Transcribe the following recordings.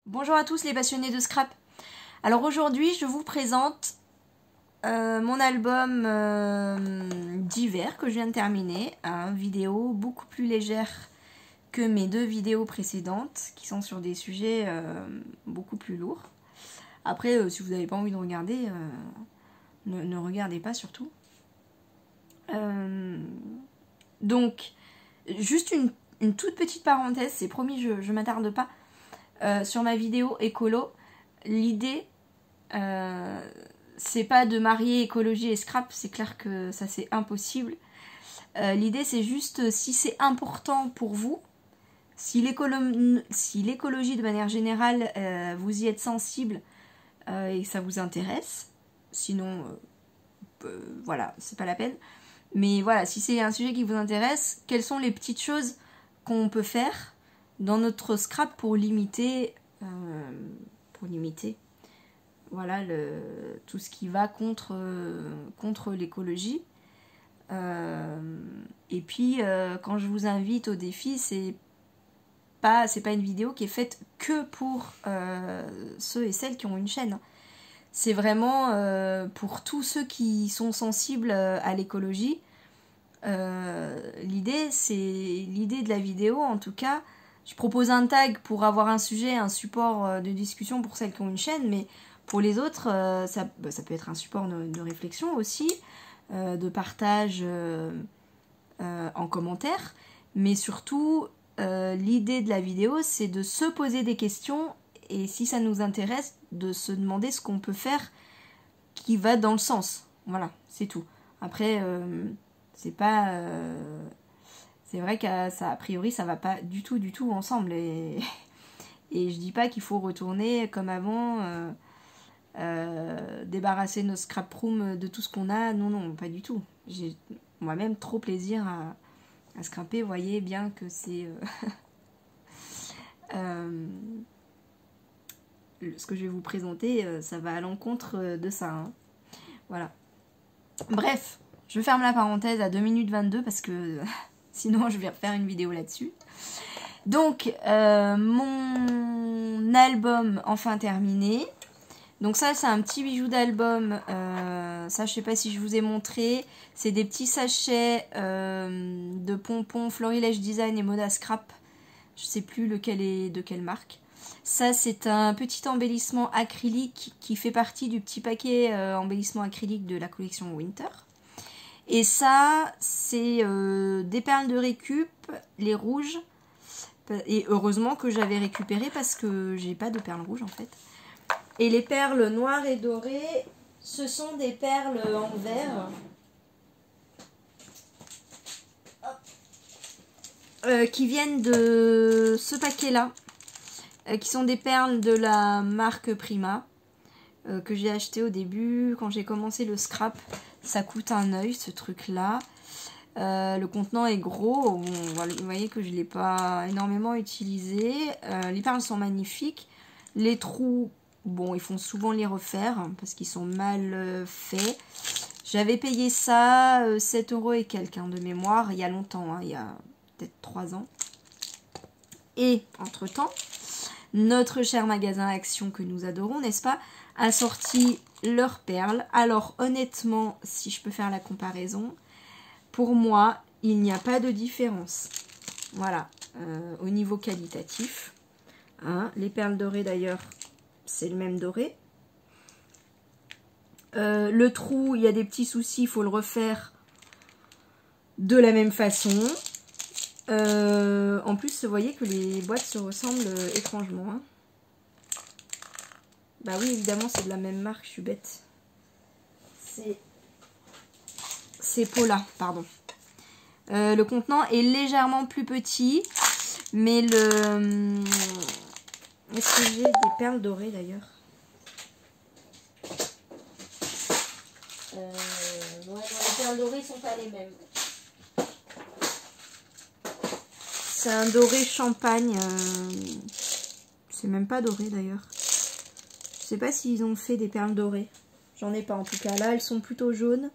Bonjour à tous les passionnés de scrap. Alors aujourd'hui je vous présente mon album d'hiver que je viens de terminer. Une vidéo beaucoup plus légère que mes deux vidéos précédentes qui sont sur des sujets beaucoup plus lourds. Après si vous n'avez pas envie de regarder, ne regardez pas surtout. Donc juste une toute petite parenthèse, c'est promis, je m'attarde pas. Sur ma vidéo écolo, l'idée c'est pas de marier écologie et scrap, c'est clair que ça c'est impossible. L'idée c'est juste si c'est important pour vous, si l'écologie de manière générale vous y êtes sensible et ça vous intéresse, sinon voilà, c'est pas la peine. Mais voilà, si c'est un sujet qui vous intéresse, quelles sont les petites choses qu'on peut faire dans notre scrap pour limiter voilà, tout ce qui va contre l'écologie. Et puis quand je vous invite au défi, c'est pas une vidéo qui est faite que pour ceux et celles qui ont une chaîne. C'est vraiment pour tous ceux qui sont sensibles à l'écologie. L'idée de la vidéo en tout cas. Je propose un tag pour avoir un sujet, un support de discussion pour celles qui ont une chaîne, mais pour les autres, ça peut être un support de réflexion aussi, de partage en commentaire. Mais surtout, l'idée de la vidéo, c'est de se poser des questions et si ça nous intéresse, de se demander ce qu'on peut faire qui va dans le sens. Voilà, c'est tout. Après, c'est pas... c'est vrai qu'a priori ça va pas du tout ensemble et je dis pas qu'il faut retourner comme avant, débarrasser nos scrap room de tout ce qu'on a, non, pas du tout. J'ai moi-même trop plaisir à scraper, vous voyez bien que c'est ce que je vais vous présenter, ça va à l'encontre de ça, hein. Voilà. Bref, je ferme la parenthèse à 2 minutes 22 parce que... sinon, je vais refaire une vidéo là-dessus. Donc, mon album enfin terminé. Donc ça, c'est un petit bijou d'album. Ça, je sais pas si je vous ai montré. C'est des petits sachets de pompons Florilège Design et Moda Scrap. Je sais plus lequel est de quelle marque. Ça, c'est un petit embellissement acrylique qui fait partie du petit paquet embellissement acrylique de la collection Winter. Et ça, c'est des perles de récup, les rouges. Et heureusement que j'avais récupéré parce que j'ai pas de perles rouges en fait. Et les perles noires et dorées, ce sont des perles en verre. Qui viennent de ce paquet-là. Qui sont des perles de la marque Prima. Que j'ai acheté au début quand j'ai commencé le scrap. Ça coûte un œil ce truc là. Le contenant est gros. Bon, vous voyez que je ne l'ai pas énormément utilisé. Les perles sont magnifiques. Les trous, bon, il faut souvent les refaire parce qu'ils sont mal faits. J'avais payé ça 7 € et quelques de mémoire il y a longtemps, hein, il y a peut-être 3 ans. Et entre temps, notre cher magasin Action que nous adorons, n'est-ce pas, a sorti leurs perles. Alors honnêtement, si je peux faire la comparaison, pour moi, il n'y a pas de différence. Voilà, au niveau qualitatif. Hein, les perles dorées d'ailleurs, c'est le même doré. Le trou, il y a des petits soucis, il faut le refaire de la même façon. En plus, vous voyez que les boîtes se ressemblent étrangement. Hein. Bah oui, évidemment, c'est de la même marque, je suis bête. C'est Paula, pardon. Le contenant est légèrement plus petit, mais le... Est-ce que j'ai des perles dorées d'ailleurs? Ouais, les perles dorées sont pas les mêmes. C'est un doré champagne. C'est même pas doré d'ailleurs. Je sais pas s'ils ont fait des perles dorées. J'en ai pas en tout cas. Là, elles sont plutôt jaunes.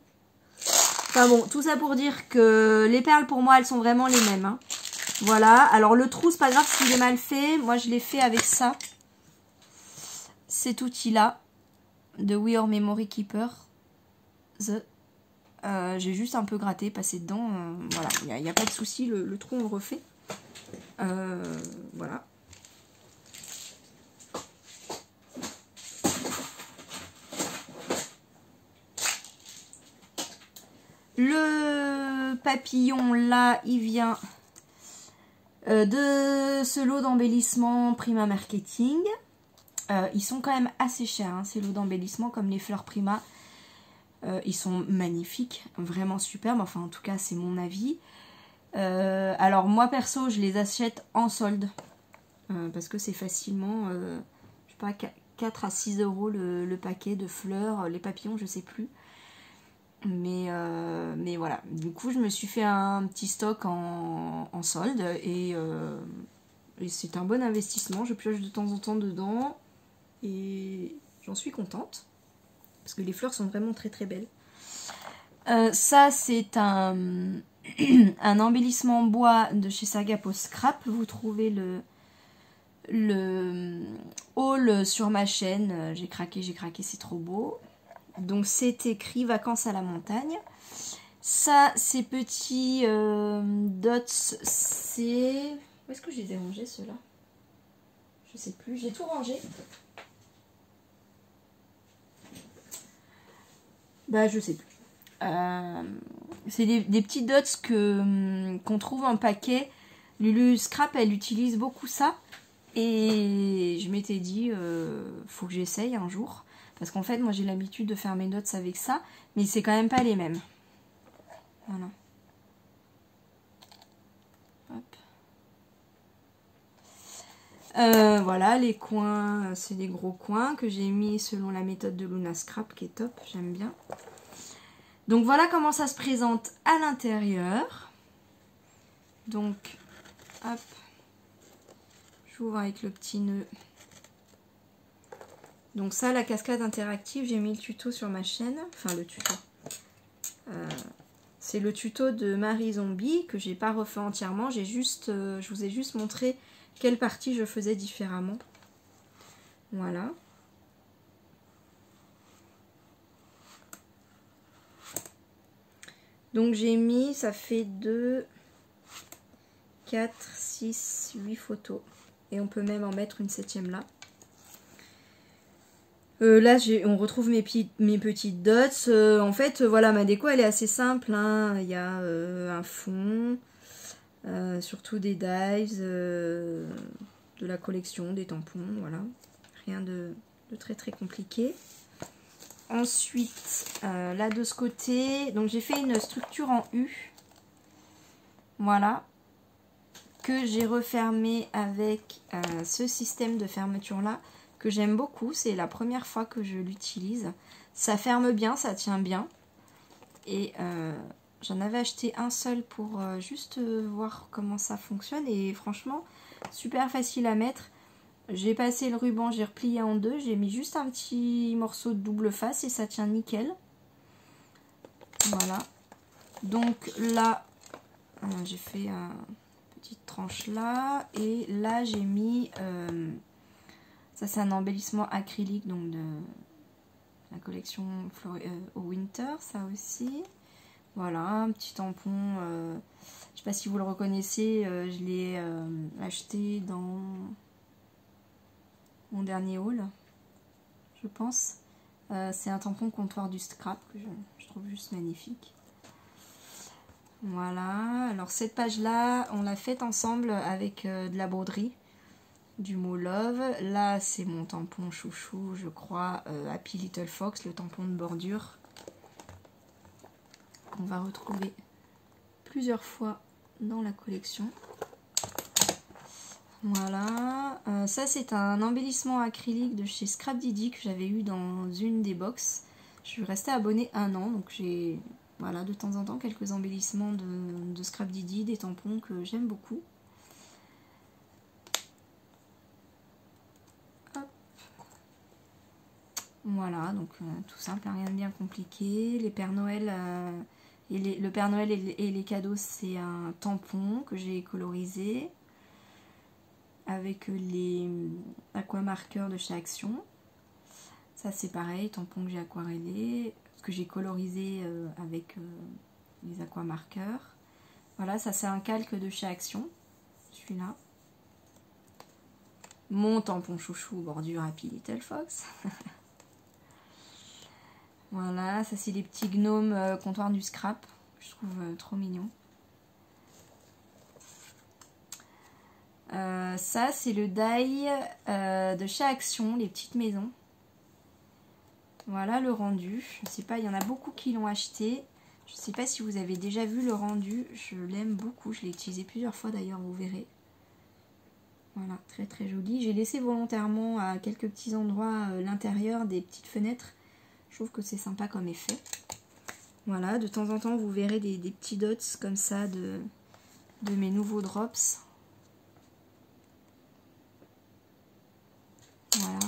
Enfin bon, tout ça pour dire que les perles pour moi, elles sont vraiment les mêmes. Hein. Voilà. Alors le trou, c'est pas grave s'il est mal fait. Moi, je l'ai fait avec ça. cet outil-là de We Are Memory Keeper. J'ai juste un peu gratté, passé dedans. Voilà, il n'y a pas de souci, le trou on le refait. Voilà. Le papillon là, il vient de ce lot d'embellissement Prima Marketing. Ils sont quand même assez chers, hein, ces lots d'embellissement, comme les fleurs Prima. Ils sont magnifiques, vraiment superbes, enfin en tout cas c'est mon avis. Alors moi perso je les achète en solde, parce que c'est facilement, je sais pas, 4 à 6 euros le paquet de fleurs, les papillons je sais plus. Mais voilà, du coup je me suis fait un petit stock en solde et c'est un bon investissement, je pioche de temps en temps dedans et j'en suis contente parce que les fleurs sont vraiment très très belles. Ça c'est un embellissement en bois de chez Sagapo Scrap, vous trouvez le haul sur ma chaîne, j'ai craqué, c'est trop beau. Donc c'est écrit vacances à la montagne. Ça, ces petits dots, c'est... Où est-ce que je les ai rangés ceux-là? Je sais plus, j'ai tout rangé. Bah je sais plus. C'est des petits dots qu'on trouve en paquet. Lulu Scrap, elle utilise beaucoup ça. Et je m'étais dit, faut que j'essaye un jour. Parce qu'en fait, moi j'ai l'habitude de faire mes dots avec ça. Mais c'est quand même pas les mêmes. Voilà. Hop. Voilà, les coins, c'est des gros coins que j'ai mis selon la méthode de Luna Scrap qui est top, j'aime bien. Donc voilà comment ça se présente à l'intérieur. Donc, hop, j'ouvre avec le petit nœud. Donc ça, la cascade interactive, j'ai mis le tuto sur ma chaîne. Enfin, le tuto. C'est le tuto de Marie Zombie que j'ai pas refait entièrement. Je vous ai juste montré quelle partie je faisais différemment. Voilà. Donc j'ai mis, ça fait 2, 4, 6, 8 photos. Et on peut même en mettre une 7e là. Là, on retrouve mes petites dots. En fait, voilà, ma déco, elle est assez simple. Hein. Il y a un fond, surtout des dies, de la collection, des tampons, voilà. Rien de très très compliqué. Ensuite, là de ce côté, donc j'ai fait une structure en U. Voilà. Que j'ai refermé avec ce système de fermeture là. Que j'aime beaucoup, c'est la première fois que je l'utilise. Ça ferme bien, ça tient bien. Et j'en avais acheté un seul pour juste voir comment ça fonctionne. Et franchement, super facile à mettre. J'ai passé le ruban, j'ai replié en deux. J'ai mis juste un petit morceau de double face et ça tient nickel. Voilà. Donc là, j'ai fait une petite tranche là. Et là, j'ai mis... ça, c'est un embellissement acrylique donc de la collection au Winter, ça aussi. Voilà, un petit tampon. Je ne sais pas si vous le reconnaissez, je l'ai acheté dans mon dernier haul, je pense. C'est un tampon comptoir du scrap que je trouve juste magnifique. Voilà, alors cette page-là, on l'a faite ensemble avec de la broderie. Du mot Love. Là, c'est mon tampon chouchou, je crois, Happy Little Fox, le tampon de bordure. On va retrouver plusieurs fois dans la collection. Voilà. Ça, c'est un embellissement acrylique de chez Scrap Didi que j'avais eu dans une des box. Je suis restée abonnée 1 an, donc j'ai, voilà, de temps en temps quelques embellissements de Scrap Didi, des tampons que j'aime beaucoup. Voilà, donc tout simple, rien de bien compliqué. Les Pères Noël, le Père Noël et les cadeaux, c'est un tampon que j'ai colorisé avec les aquamarqueurs de chez Action. Ça c'est pareil, tampon que j'ai aquarellé, que j'ai colorisé avec les aquamarqueurs. Voilà, ça c'est un calque de chez Action, celui-là. Mon tampon chouchou bordure Happy Little Fox. Voilà, ça c'est les petits gnomes comptoir du scrap. Je trouve trop mignon. Ça c'est le die de chez Action, les petites maisons. Voilà le rendu. Je sais pas, il y en a beaucoup qui l'ont acheté. Je sais pas si vous avez déjà vu le rendu. Je l'aime beaucoup. Je l'ai utilisé plusieurs fois d'ailleurs, vous verrez. Voilà, très très joli. J'ai laissé volontairement à quelques petits endroits l'intérieur des petites fenêtres. Je trouve que c'est sympa comme effet. Voilà, de temps en temps vous verrez des petits dots comme ça de mes nouveaux drops. Voilà.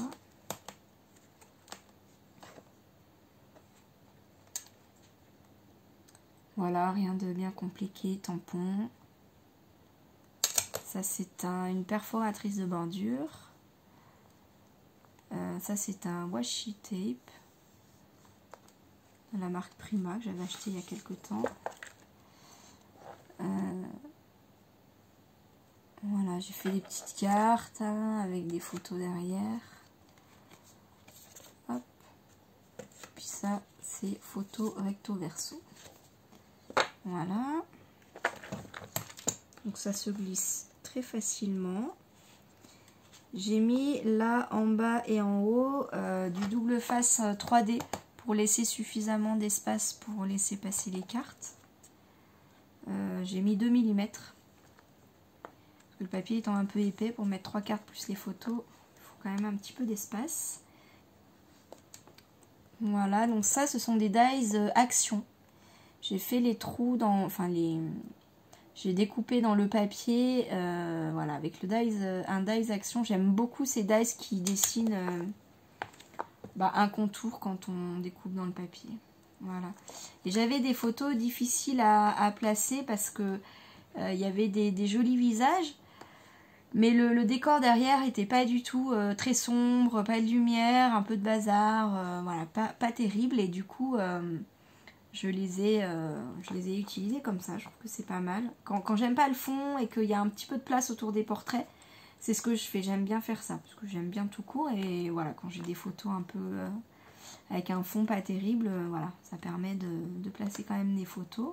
Voilà, rien de bien compliqué, tampon. Ça c'est une perforatrice de bordure. Ça c'est un washi tape de la marque Prima que j'avais acheté il y a quelques temps. Voilà, j'ai fait des petites cartes avec des photos derrière. Hop. Puis ça c'est photo recto verso. Voilà. Donc ça se glisse très facilement. J'ai mis là en bas et en haut du double face 3D pour laisser suffisamment d'espace pour laisser passer les cartes. J'ai mis 2 mm. Parce que le papier étant un peu épais, pour mettre 3 cartes plus les photos, il faut quand même un petit peu d'espace. Voilà, donc ça ce sont des dies Action. J'ai fait les trous dans... Enfin j'ai découpé dans le papier, voilà, avec le un dies Action. J'aime beaucoup ces dies qui dessinent un contour quand on découpe dans le papier. Voilà. Et j'avais des photos difficiles à placer parce que il y avait des jolis visages, mais le décor derrière était pas du tout très sombre, pas de lumière, un peu de bazar, voilà, pas terrible. Et du coup... je les ai utilisés comme ça, je trouve que c'est pas mal. Quand j'aime pas le fond et qu'il y a un petit peu de place autour des portraits, c'est ce que je fais. J'aime bien faire ça, parce que j'aime bien tout court. Et voilà, quand j'ai des photos un peu avec un fond pas terrible, voilà, ça permet de placer quand même des photos.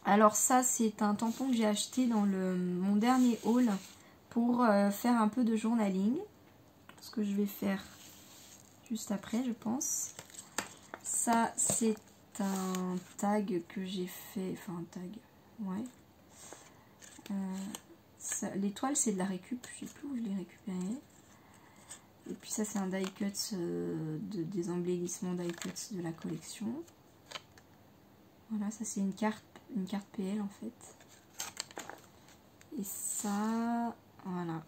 Alors ça, c'est un tampon que j'ai acheté dans mon dernier haul pour faire un peu de journaling. Ce que je vais faire juste après, je pense. Ça, c'est un tag que j'ai fait, enfin un tag, ouais. L'étoile, c'est de la récup, je sais plus où je l'ai récupéré. Et puis ça, c'est un die cut, des embellissements die cuts de la collection. Voilà, ça c'est une carte PL en fait. Et ça, voilà.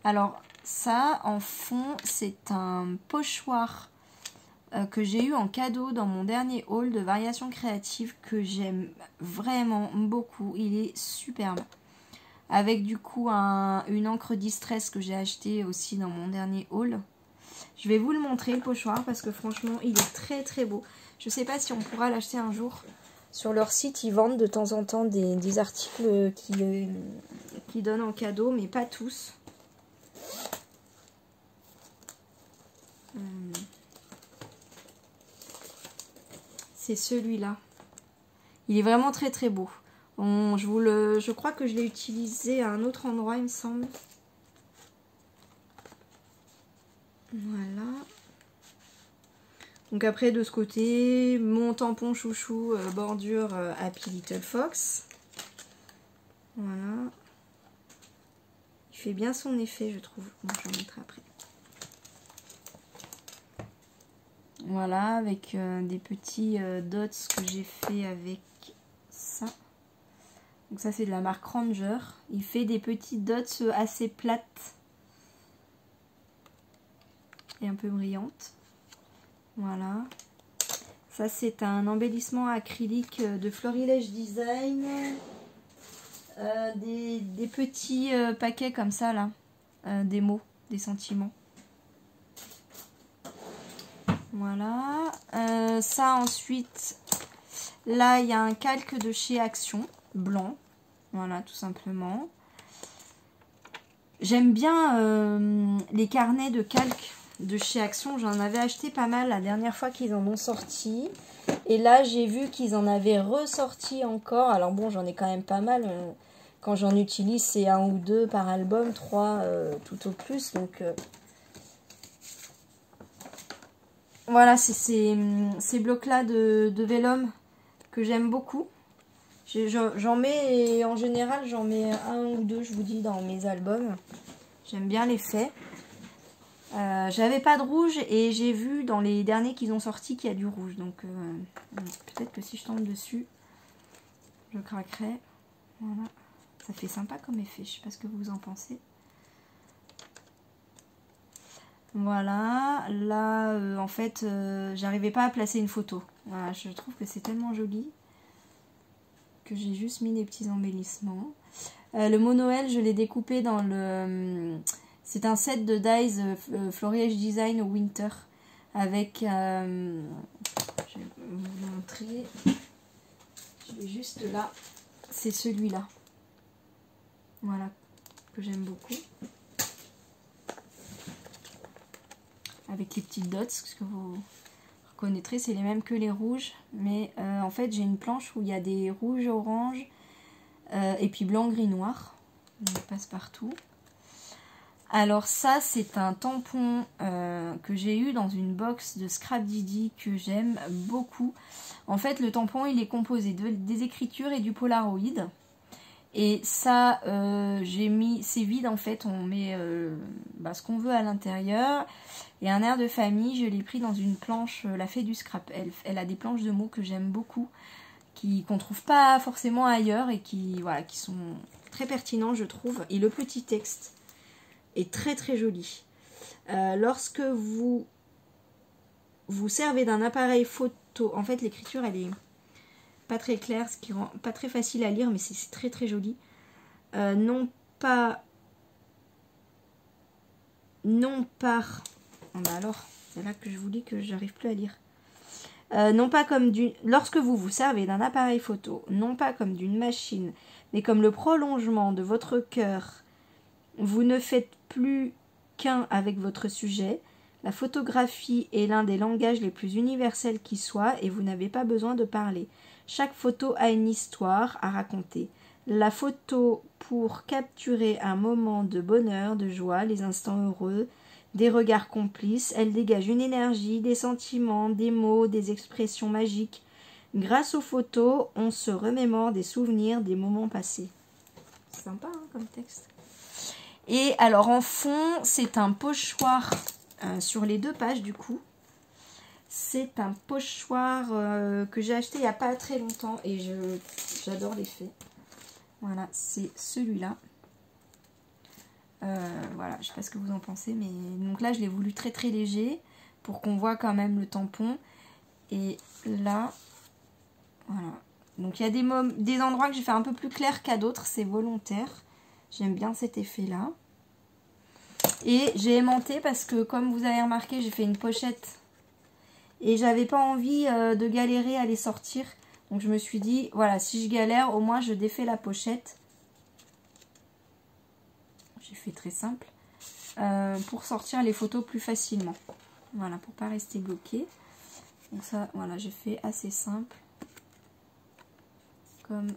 Alors, ça, en fond, c'est un pochoir que j'ai eu en cadeau dans mon dernier haul de variations créatives que j'aime vraiment beaucoup. Il est superbe. Avec du coup une encre distress que j'ai acheté aussi dans mon dernier haul. Je vais vous le montrer le pochoir parce que franchement il est très très beau. Je sais pas si on pourra l'acheter un jour. Sur leur site ils vendent de temps en temps des articles qui donnent en cadeau, mais pas tous. C'est celui-là. Il est vraiment très très beau. Je crois que je l'ai utilisé à un autre endroit, il me semble. Voilà. Donc après de ce côté, mon tampon chouchou bordure Happy Little Fox. Voilà. Il fait bien son effet, je trouve. Bon, je vais montrer après. Voilà, avec des petits dots que j'ai fait avec ça. Donc ça c'est de la marque Ranger. Il fait des petits dots assez plates et un peu brillantes. Voilà. Ça c'est un embellissement acrylique de Florilège Design. Des petits paquets comme ça là. Des mots, des sentiments. Voilà. Ça ensuite, là il y a un calque de chez Action, blanc. Voilà, tout simplement. J'aime bien les carnets de calque de chez Action. J'en avais acheté pas mal la dernière fois qu'ils en ont sorti. Et là, j'ai vu qu'ils en avaient ressorti encore. Alors bon, j'en ai quand même pas mal. Quand j'en utilise, c'est 1 ou 2 par album, 3 tout au plus. Donc voilà, c'est ces blocs-là de vélum que j'aime beaucoup. J'en mets, et en général, j'en mets 1 ou 2, je vous dis, dans mes albums. J'aime bien l'effet. J'avais pas de rouge et j'ai vu dans les derniers qu'ils ont sortis qu'il y a du rouge. Donc peut-être que si je tombe dessus, je craquerai. Voilà. Ça fait sympa comme effet. Je sais pas ce que vous en pensez. Voilà. Là, en fait, j'arrivais pas à placer une photo. Voilà, je trouve que c'est tellement joli que j'ai juste mis des petits embellissements. Le mot Noël, je l'ai découpé dans le... c'est un set de dies Flourish Design Winter avec... je vais vous montrer. Je vais juste là. C'est celui-là. Voilà, que j'aime beaucoup. Avec les petites dots, ce que vous reconnaîtrez, c'est les mêmes que les rouges. Mais en fait, j'ai une planche où il y a des rouges, oranges, et puis blanc, gris, noir. On passe partout. Alors ça, c'est un tampon que j'ai eu dans une box de Scrap Didi que j'aime beaucoup. En fait, le tampon, il est composé des écritures et du Polaroid. Et ça, j'ai mis, c'est vide en fait, on met ce qu'on veut à l'intérieur. Et un air de famille, je l'ai pris dans une planche, la fée du scrap. Elle a des planches de mots que j'aime beaucoup, qu'on trouve pas forcément ailleurs et qui sont très pertinents, je trouve. Et le petit texte est très très joli. Lorsque vous servez d'un appareil photo, en fait l'écriture elle est pas très claire, ce qui rend pas très facile à lire, mais c'est très très joli. Non par... Ah bah alors, c'est là que je vous dis que j'arrive plus à lire. Non pas comme lorsque vous vous servez d'un appareil photo, non pas comme d'une machine, mais comme le prolongement de votre cœur, vous ne faites plus qu'un avec votre sujet. La photographie est l'un des langages les plus universels qui soient et vous n'avez pas besoin de parler. Chaque photo a une histoire à raconter. La photo pour capturer un moment de bonheur, de joie, les instants heureux, des regards complices. Elle dégage une énergie, des sentiments, des mots, des expressions magiques. Grâce aux photos, on se remémore des souvenirs, des moments passés. C'est sympa hein, comme texte. Et alors en fond, c'est un pochoir sur les 2 pages du coup. C'est un pochoir que j'ai acheté il n'y a pas très longtemps et j'adore l'effet. Voilà, c'est celui-là. Voilà, je sais pas ce que vous en pensez, mais donc là je l'ai voulu très très léger pour qu'on voit quand même le tampon. Et là, voilà. Donc il y a des endroits que j'ai fait un peu plus clair qu'à d'autres, c'est volontaire. J'aime bien cet effet-là. Et j'ai aimanté parce que comme vous avez remarqué, j'ai fait une pochette. Et j'avais pas envie de galérer à les sortir. Donc je me suis dit, voilà, si je galère, au moins je défais la pochette. J'ai fait très simple. Pour sortir les photos plus facilement. Voilà, pour pas rester bloqué. Donc ça, voilà, j'ai fait assez simple. Comme,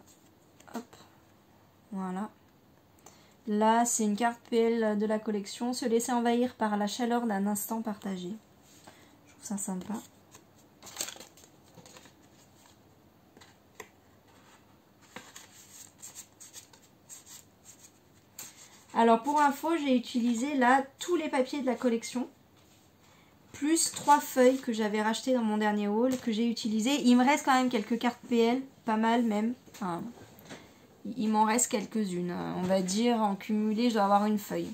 hop, voilà. Là, c'est une carte PL de la collection. Se laisser envahir par la chaleur d'un instant partagé. Je trouve ça sympa. Alors pour info, j'ai utilisé là tous les papiers de la collection. Plus 3 feuilles que j'avais rachetées dans mon dernier haul que j'ai utilisé. Il me reste quand même quelques cartes PL, pas mal même. Enfin, il m'en reste quelques-unes. On va dire en cumulé, je dois avoir une feuille.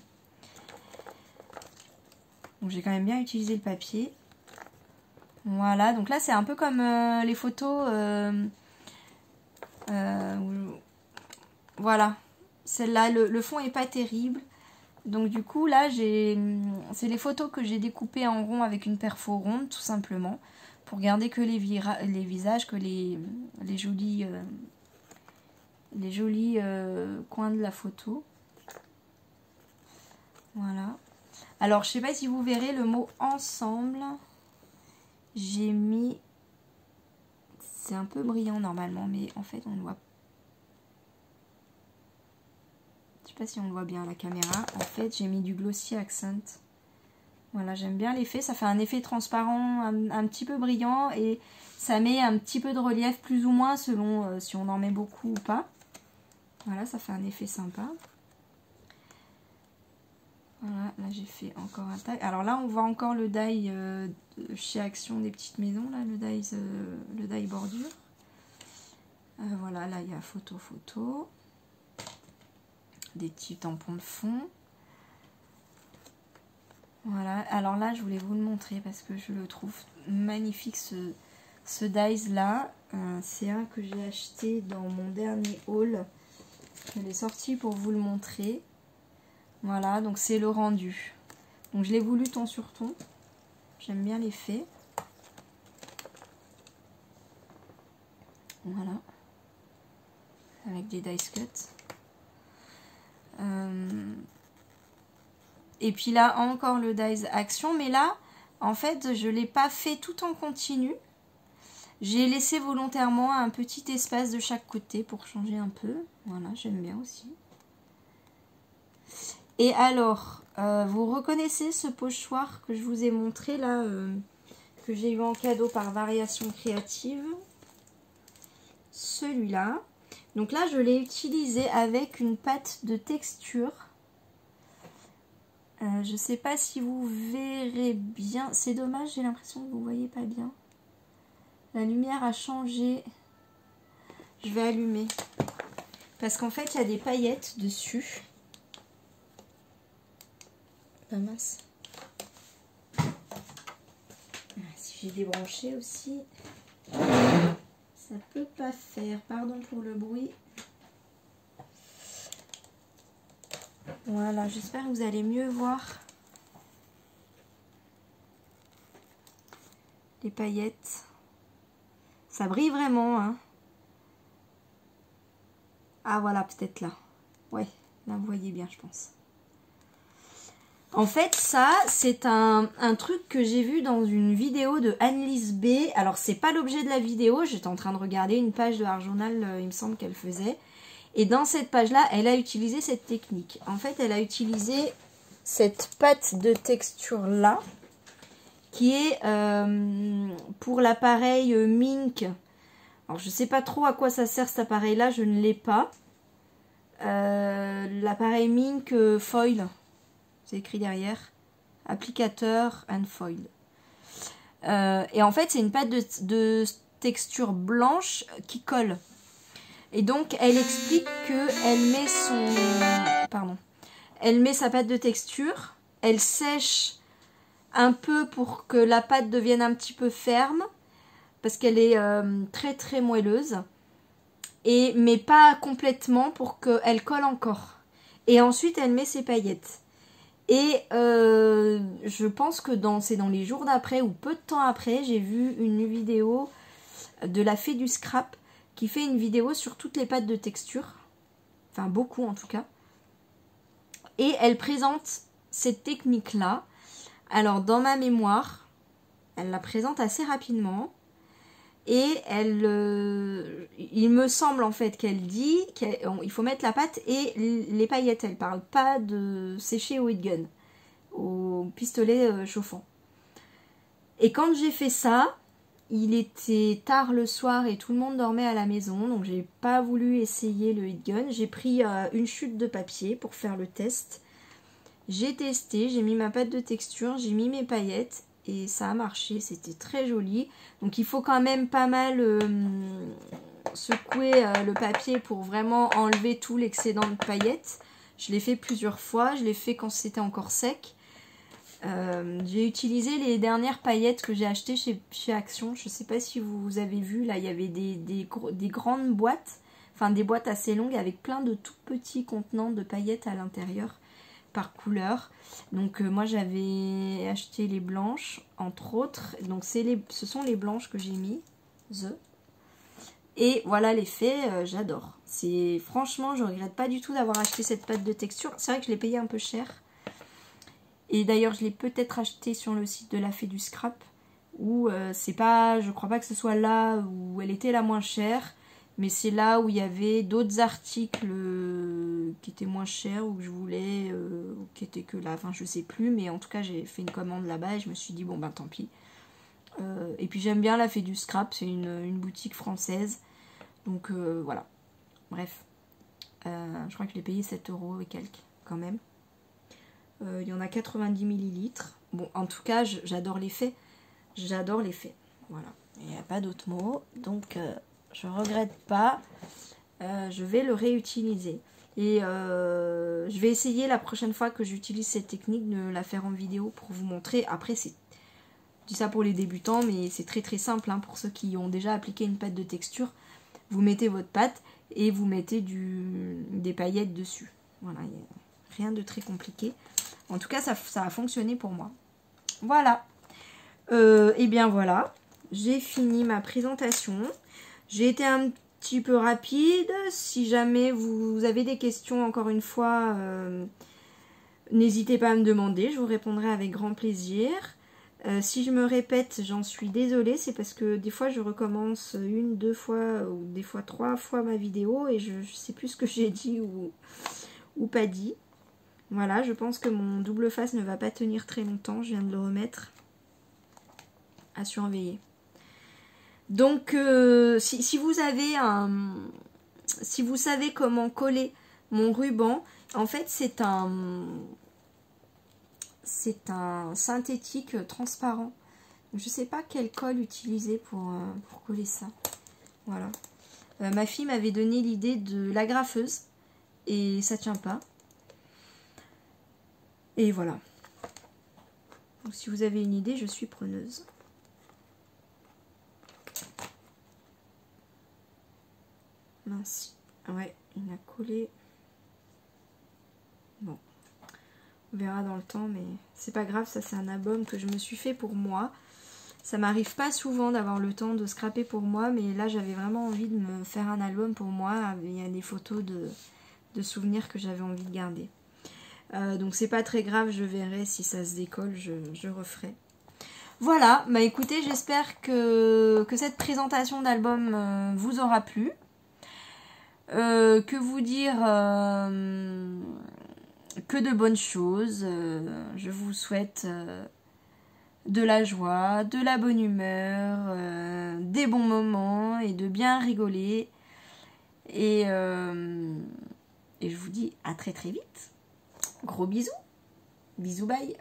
Donc j'ai quand même bien utilisé le papier. Voilà, donc là c'est un peu comme les photos. Voilà. Celle-là, le fond est pas terrible. Donc du coup là c'est les photos que j'ai découpées en rond avec une perfo ronde tout simplement. Pour garder que les visages, que les jolis, coins de la photo. Voilà. Alors je sais pas si vous verrez le mot ensemble. J'ai mis... C'est un peu brillant normalement, mais en fait on le voit. Je sais pas si on le voit bien à la caméra. En fait j'ai mis du Glossy Accent. Voilà, j'aime bien l'effet. Ça fait un effet transparent, un petit peu brillant. Et ça met un petit peu de relief plus ou moins selon si on en met beaucoup ou pas. Voilà, ça fait un effet sympa. Voilà, là j'ai fait encore un taille. Alors là on voit encore le die chez Action des petites maisons, là, le die bordure. Voilà, là il y a photo. Des petits tampons de fond. Voilà, alors là je voulais vous le montrer parce que je le trouve magnifique ce dies là. C'est un que j'ai acheté dans mon dernier haul. Je l'ai sorti pour vous le montrer. Voilà, donc c'est le rendu. Donc je l'ai voulu ton sur ton. J'aime bien l'effet. Voilà. Avec des dice cuts. Et puis là encore le dies Action. Mais là, en fait, je ne l'ai pas fait tout en continu. J'ai laissé volontairement un petit espace de chaque côté pour changer un peu. Voilà, j'aime bien aussi. Et alors, vous reconnaissez ce pochoir que je vous ai montré là, que j'ai eu en cadeau par Variation Créative? Celui-là. Donc là, je l'ai utilisé avec une pâte de texture. Je ne sais pas si vous verrez bien. C'est dommage, j'ai l'impression que vous ne voyez pas bien. La lumière a changé. Je vais allumer. Parce qu'en fait, il y a des paillettes dessus. Pas mince. Si j'ai débranché aussi, ça peut pas faire. Pardon pour le bruit. Voilà, j'espère que vous allez mieux voir les paillettes. Ça brille vraiment, hein. Ah voilà, peut-être là. Ouais, là vous voyez bien, je pense. En fait, ça, c'est un truc que j'ai vu dans une vidéo de Annelise B. Alors, c'est pas l'objet de la vidéo. J'étais en train de regarder une page de Art Journal, il me semble qu'elle faisait. Et dans cette page-là, elle a utilisé cette technique. En fait, elle a utilisé cette pâte de texture-là, qui est pour l'appareil Mink. Alors, je sais pas trop à quoi ça sert cet appareil-là, je ne l'ai pas. L'appareil Mink Foil. C'est écrit derrière, applicateur and foil. Et en fait, c'est une pâte de texture blanche qui colle. Et donc, elle explique qu'elle met elle met sa pâte de texture, elle sèche un peu pour que la pâte devienne un petit peu ferme, parce qu'elle est très très moelleuse, mais pas complètement pour qu'elle colle encore. Et ensuite, elle met ses paillettes. Et je pense que c'est dans les jours d'après ou peu de temps après, j'ai vu une vidéo de la fée du scrap qui fait une vidéo sur toutes les pâtes de texture. Enfin, beaucoup en tout cas. Et elle présente cette technique-là. Alors, dans ma mémoire, elle la présente assez rapidement. Et il me semble en fait qu'elle dit qu'il faut mettre la pâte et les paillettes. Elle parle pas de sécher au heat gun, au pistolet chauffant. Et quand j'ai fait ça, il était tard le soir et tout le monde dormait à la maison. Donc j'ai pas voulu essayer le heat gun. J'ai pris une chute de papier pour faire le test. J'ai testé, j'ai mis ma pâte de texture, j'ai mis mes paillettes. Et ça a marché, c'était très joli. Donc il faut quand même pas mal secouer le papier pour vraiment enlever tout l'excédent de paillettes. Je l'ai fait plusieurs fois, je l'ai fait quand c'était encore sec. J'ai utilisé les dernières paillettes que j'ai achetées chez Action. Je ne sais pas si vous avez vu, là il y avait des grandes boîtes, enfin des boîtes assez longues avec plein de tout petits contenants de paillettes à l'intérieur. par couleur. Donc moi j'avais acheté les blanches entre autres, donc ce sont les blanches que j'ai mis. Et voilà l'effet, j'adore. Franchement, je regrette pas du tout d'avoir acheté cette pâte de texture. C'est vrai que je l'ai payé un peu cher. Et d'ailleurs, je l'ai peut-être acheté sur le site de la Fée du Scrap. Où c'est pas, je crois pas que ce soit là où elle était la moins chère. Mais c'est là où il y avait d'autres articles qui étaient moins chers ou que je voulais, ou qui étaient que là. Enfin, je sais plus. Mais en tout cas, j'ai fait une commande là-bas et je me suis dit, bon ben tant pis. Et puis j'aime bien la Fée du Scrap. C'est une boutique française. Donc voilà, bref, je crois que je l'ai payé 7 € et quelques quand même. Il y en a 90 millilitres. Bon, en tout cas, j'adore l'effet. J'adore l'effet. Voilà, il n'y a pas d'autre mot. Donc je regrette pas. Je vais le réutiliser. Et je vais essayer la prochaine fois que j'utilise cette technique de la faire en vidéo pour vous montrer. Après, je dis ça pour les débutants, mais c'est très très simple hein, pour ceux qui ont déjà appliqué une pâte de texture. Vous mettez votre pâte et vous mettez des paillettes dessus. Voilà, il n'y a rien de très compliqué. En tout cas, ça a fonctionné pour moi. Voilà. Et bien voilà, j'ai fini ma présentation. J'ai été un petit peu rapide. Si jamais vous avez des questions, encore une fois, n'hésitez pas à me demander. Je vous répondrai avec grand plaisir. Si je me répète, j'en suis désolée, c'est parce que des fois je recommence 1, 2 fois ou des fois 3 fois ma vidéo et je sais plus ce que j'ai dit ou pas dit. Voilà, je pense que mon double face ne va pas tenir très longtemps, je viens de le remettre à surveiller. Donc si vous avez si vous savez comment coller mon ruban, en fait c'est un synthétique transparent. Je sais pas quelle colle utiliser pour coller ça. Voilà. Ma fille m'avait donné l'idée de l'agrafeuse et ça tient pas. Et voilà. Donc si vous avez une idée, je suis preneuse. Mince. Ouais, il a collé. Bon. On verra dans le temps, mais c'est pas grave, ça c'est un album que je me suis fait pour moi. Ça m'arrive pas souvent d'avoir le temps de scraper pour moi, mais là j'avais vraiment envie de me faire un album pour moi. Il y a des photos de souvenirs que j'avais envie de garder. Donc c'est pas très grave, je verrai si ça se décolle, je referai. Voilà, bah écoutez, j'espère que cette présentation d'album vous aura plu. Que vous dire... que de bonnes choses. Je vous souhaite de la joie, de la bonne humeur, des bons moments et de bien rigoler. Et je vous dis à très très vite. Gros bisous. Bisous, bye.